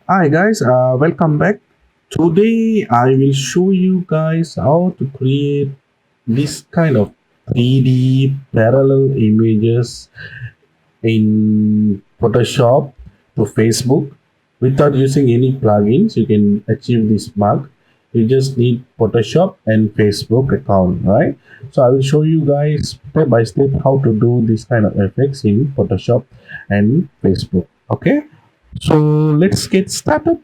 Hi guys, welcome back. Today I will show you guys how to create this kind of 3D parallel images in Photoshop to Facebook without using any plugins. You can achieve this mark. You just need Photoshop and Facebook account, right? So I will show you guys step by step how to do this kind of effects in Photoshop and Facebook. Okay, so let's get started.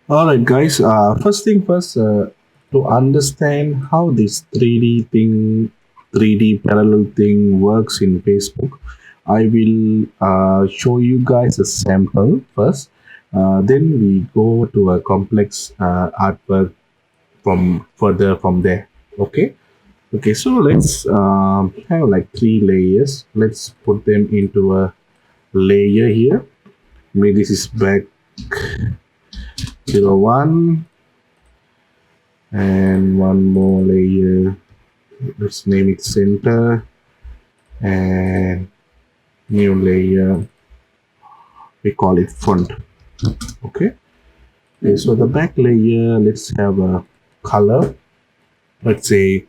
All right, guys. First thing first, to understand how this 3D thing, 3D parallel thing works in Facebook, I will show you guys a sample first. Then we go to a complex artwork from further from there. Okay. Okay. So let's have like three layers. Let's put them into a layer here. Maybe this is back 01 and one more layer. Let's name it center and new layer, we call it front. Okay. Okay, so the back layer, let's have a color, let's say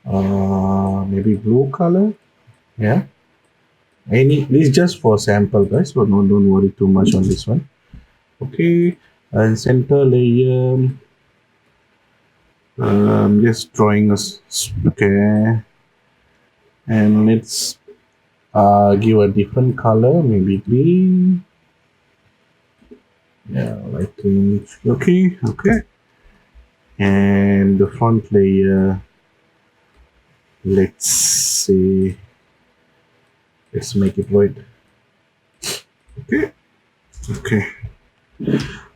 maybe blue color. Yeah, any, this is just for sample guys, so no, don't worry too much on this one. Okay, and center layer, just drawing a square, and let's give a different color, maybe green. Yeah, like green. Okay, okay. And the front layer, let's see, let's make it white. Okay, okay.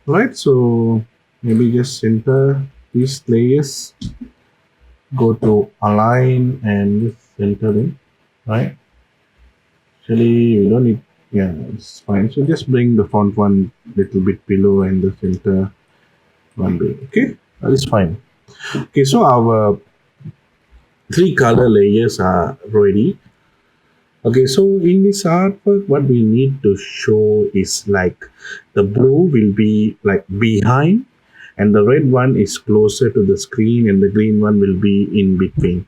Right, so maybe just center these layers, go to align and just center them, right? Actually, we don't need, yeah, it's fine. So just bring the front one little bit below and the center one bit. Okay, that is fine. Okay, so our three color layers are ready. Okay, so in this artwork, what we need to show is like the blue will be like behind, and the red one is closer to the screen, and the green one will be in between.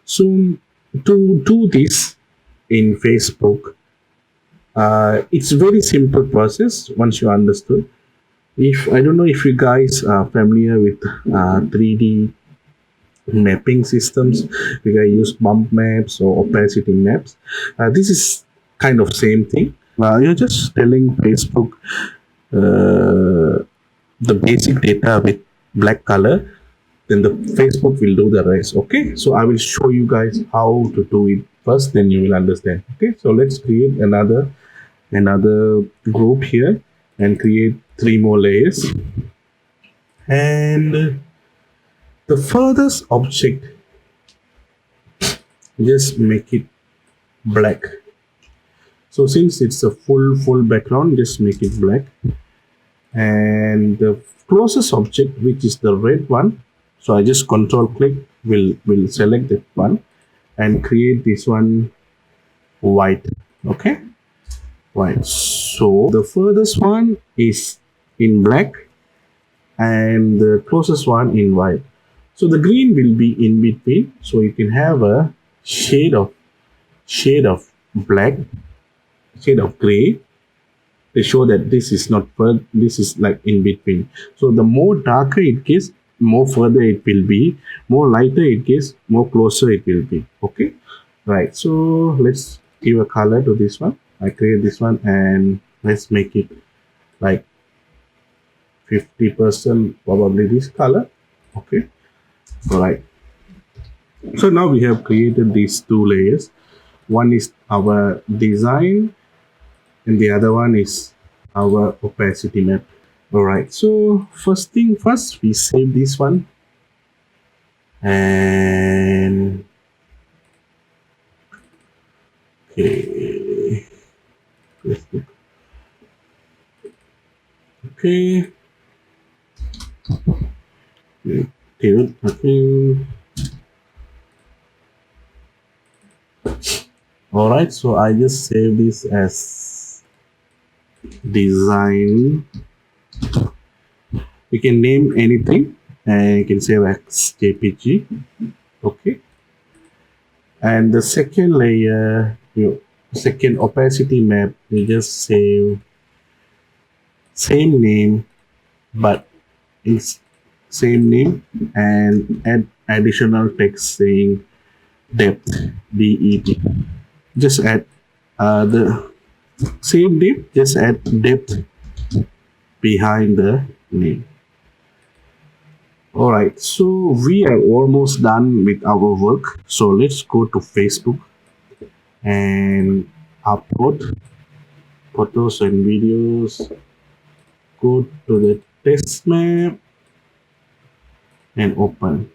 So to do this in Facebook, it's very simple process once you understood. If I don't know if you guys are familiar with 3D mapping systems, we can use bump maps or opacity maps. This is kind of same thing. You're just telling Facebook the basic data with black color, then the Facebook will do the rest. Okay, so I will show you guys how to do it first, then you will understand. Okay, so let's create another group here and create three more layers, and the furthest object, just make it black. So since it's a full background, just make it black. And the closest object, which is the red one, so I just control click, will select that one and create this one white. Okay, white. So the furthest one is in black and the closest one in white. So the green will be in between, so you can have a shade of black, shade of gray. They show that this is not this is like in between. So the more darker it gets, more further it will be, more lighter it gets, more closer it will be. Okay, right. So let's give a color to this one. I create this one and let's make it like 50% probably this color. Okay, all right. So now we have created these two layers. One is our design and the other one is our opacity map. All right, so first thing first, we save this one and okay, let's look. Okay, dude, okay. All right, so I just save this as design You can name anything and you can save as JPG. Okay. And the second layer, second opacity map, you just save same name but it's same name and add additional text saying depth, DEP. Just add the same name, just add depth behind the name. All right, so we are almost done with our work. So let's go to Facebook and upload photos and videos. Go to the test map and open.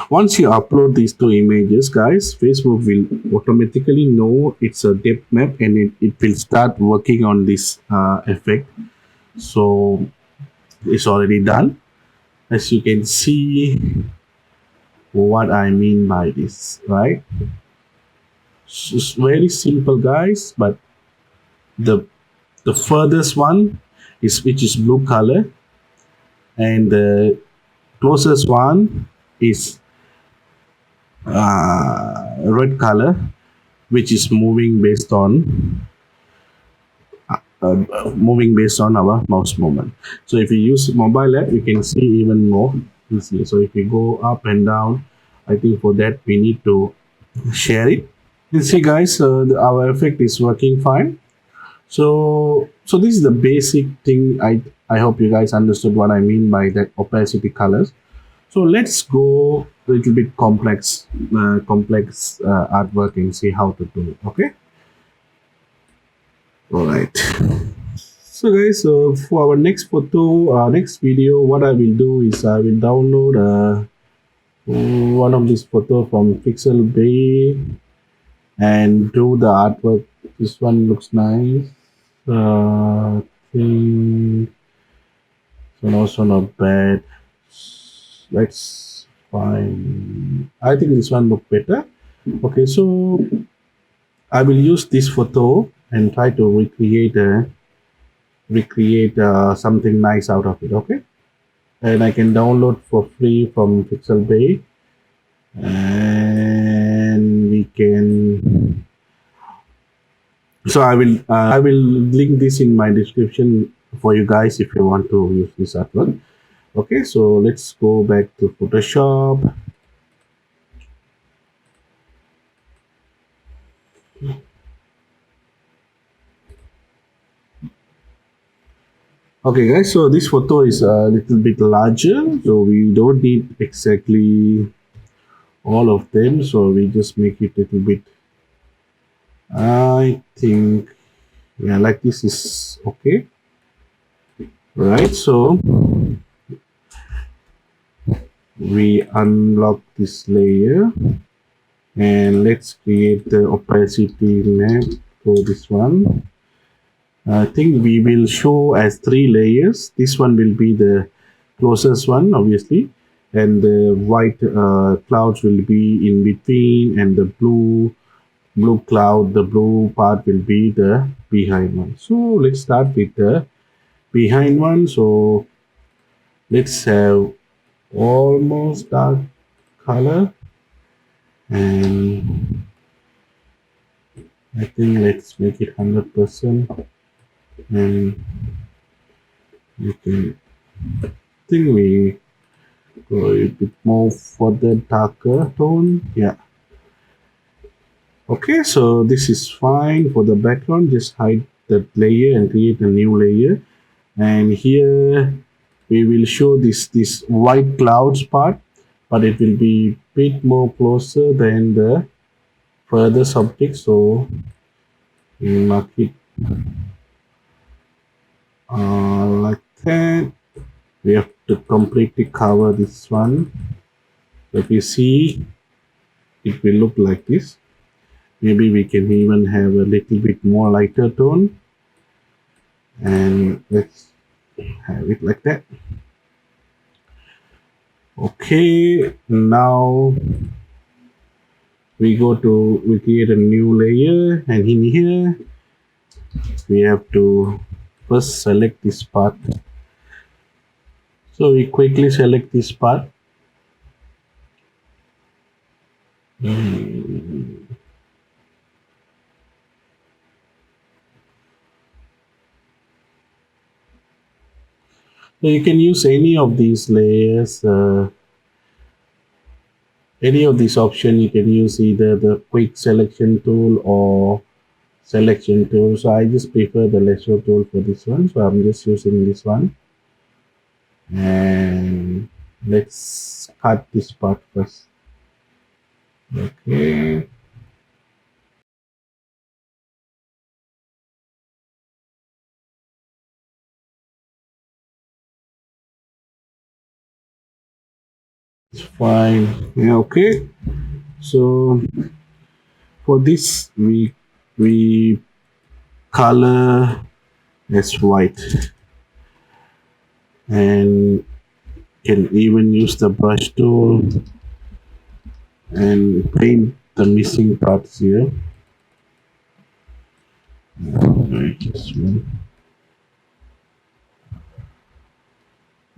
Once you upload these two images, guys, Facebook will automatically know it's a depth map and it will start working on this effect. So it's already done. As you can see what I mean by this, right? It's very simple, guys, but the the furthest one is which is blue color and the closest one is red color, which is moving based on our mouse movement. So if you use mobile app, you can see even more easily. So if you go up and down, I think for that we need to share it. You see, guys, our effect is working fine. So this is the basic thing. I hope you guys understood what I mean by that opacity colors. So let's go a little bit complex artwork and see how to do it. Okay. All right. So guys, for our next video, what I will do is I will download one of these photo from Pixelbay and do the artwork. This one looks nice. Think so also not bad. Let's find. I think this one look better. Okay, so I will use this photo and try to recreate something nice out of it. Okay, and I can download for free from Pixelbay, and we can. So I will link this in my description for you guys if you want to use this artwork. Okay, so let's go back to Photoshop. Okay guys, so this photo is a little bit larger, so we don't need exactly all of them, so we just make it a little bit, I think, yeah, like this is okay. Right, so we unlock this layer and let's create the opacity map for this one. I think we will show as 3 layers. This one will be the closest one, obviously, and the white clouds will be in between, and the blue cloud, the blue part will be the behind one. So let's start with the behind one. So let's have almost dark color, and I think let's make it 100%. And you can think we go a bit more for the darker tone. Yeah. Okay, so this is fine for the background. Just hide that layer and create a new layer. And here we will show this white clouds part, but it will be a bit more closer than the further subject. So we mark it like that. We have to completely cover this one. If you see, it will look like this. Maybe we can even have a little bit more lighter tone, and let's have it like that. Okay, now we create a new layer, and in here we have to first select this part So we quickly select this part. So you can use any of these layers, any of these option. You can use either the quick selection tool or selection tool. So I just prefer the lasso tool for this one. So I'm just using this one. And let's cut this part first. Okay. It's fine. Yeah, okay. So for this we color as white and can even use the brush tool and paint the missing parts here. Alright, this one.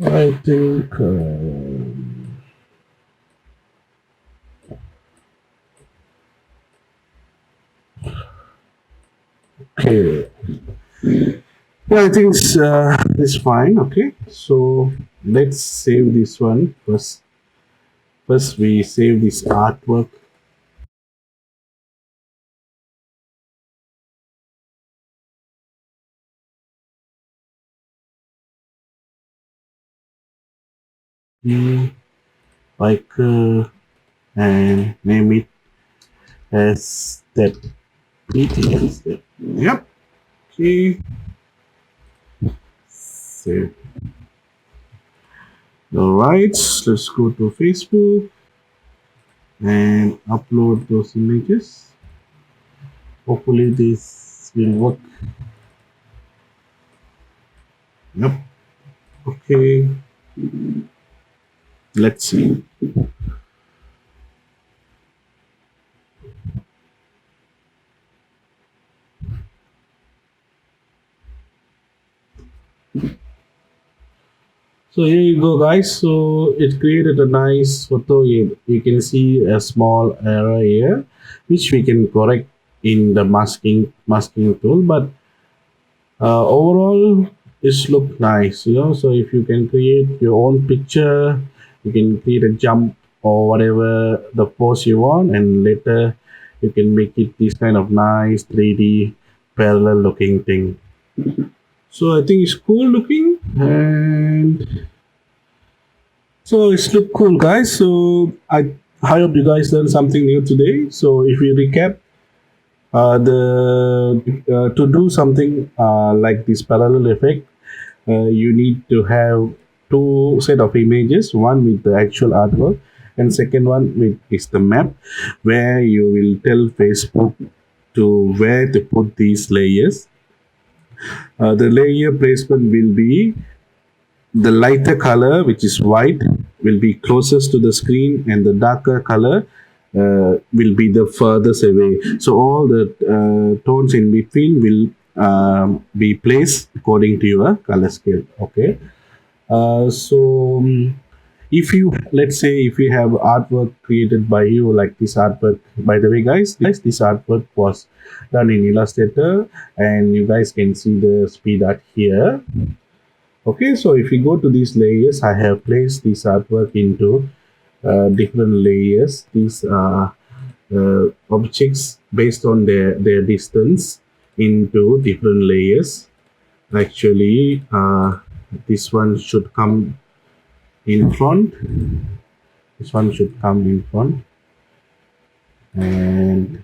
I think okay. Yeah, I think it's fine. Okay, so let's save this one first. First, we save this artwork. Hmm, like and name it as step PTL step. Yep. Okay. Save. All right. Let's go to Facebook and upload those images. Hopefully, this will work. Yep. Okay. Let's see. So here you go, guys. So it created a nice photo. You can see a small error here, which we can correct in the masking tool. But overall, it's look nice. So if you can create your own picture, you can create a jump or whatever the pose you want, and later you can make it this kind of nice 3D parallel looking thing. So I think it's cool looking and so it's look cool, guys. So I hope you guys learned something new today. So if we recap, the to do something like this parallel effect, you need to have two set of images. One with the actual artwork, and second one with is the map, where you will tell Facebook to where to put these layers. The layer placement will be the lighter color, which is white, will be closest to the screen, and the darker color will be the furthest away. So all the tones in between will be placed according to your color scale. Okay. So if you let's say if you have artwork created by you like this artwork, by the way, guys, this artwork was done in Illustrator, and you guys can see the speed art here. Okay, so if you go to these layers, I have placed this artwork into different layers. These are objects based on their distance into different layers. Actually, this one should come in front. This one should come in front. And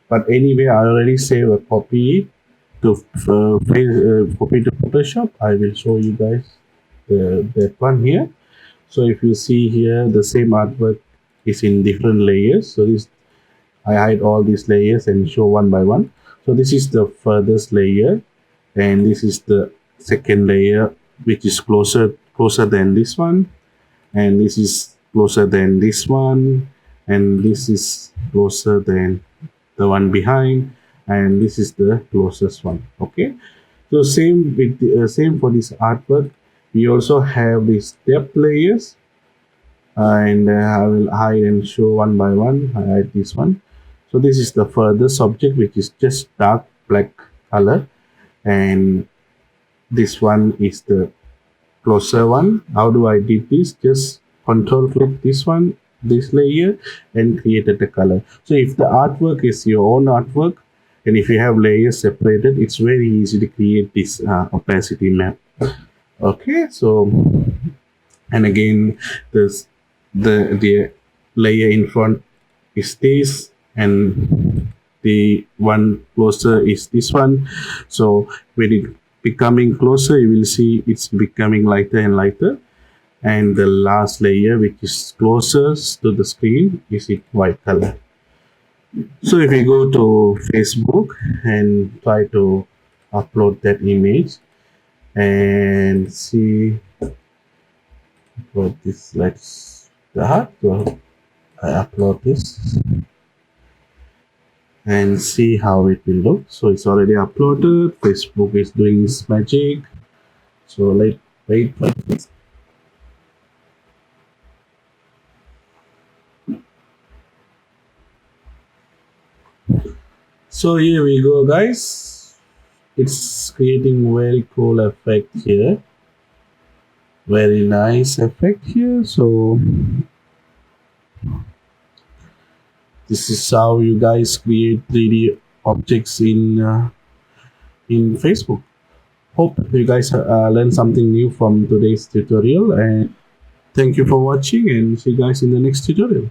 but anyway, I already save a copy to copy to Photoshop. I will show you guys that one here. So if you see here, the same artwork is in different layers. So this I hide all these layers and show one by one. So this is the furthest layer, and this is the second layer, which is closer than this one, and this is closer than this one, and this is closer than the one behind, and this is the closest one. Okay, so same for this artwork. We also have these depth layers, and I will hide and show one by one. I hide this one. So this is the furthest object, which is just dark black color, and this one is the closer one. How do I did this? Just control click this one, this layer, and created the color. So if the artwork is your own artwork, and if you have layers separated, it's very easy to create this opacity map. Okay, so, and again, this the layer in front is this, and the one closer is this one. So when it becoming closer, you will see it's becoming lighter and lighter, and the last layer, which is closest to the screen, is in white color. So if we go to Facebook and try to upload that image and see what this, let's start. So I upload this and see how it will look. So it's already uploaded. Facebook is doing its magic. So let's wait for this. So here we go, guys. It's creating very cool effect here. Very nice effect here. So this is how you guys create 3D objects in Facebook. Hope you guys learned something new from today's tutorial, and thank you for watching, and see you guys in the next tutorial.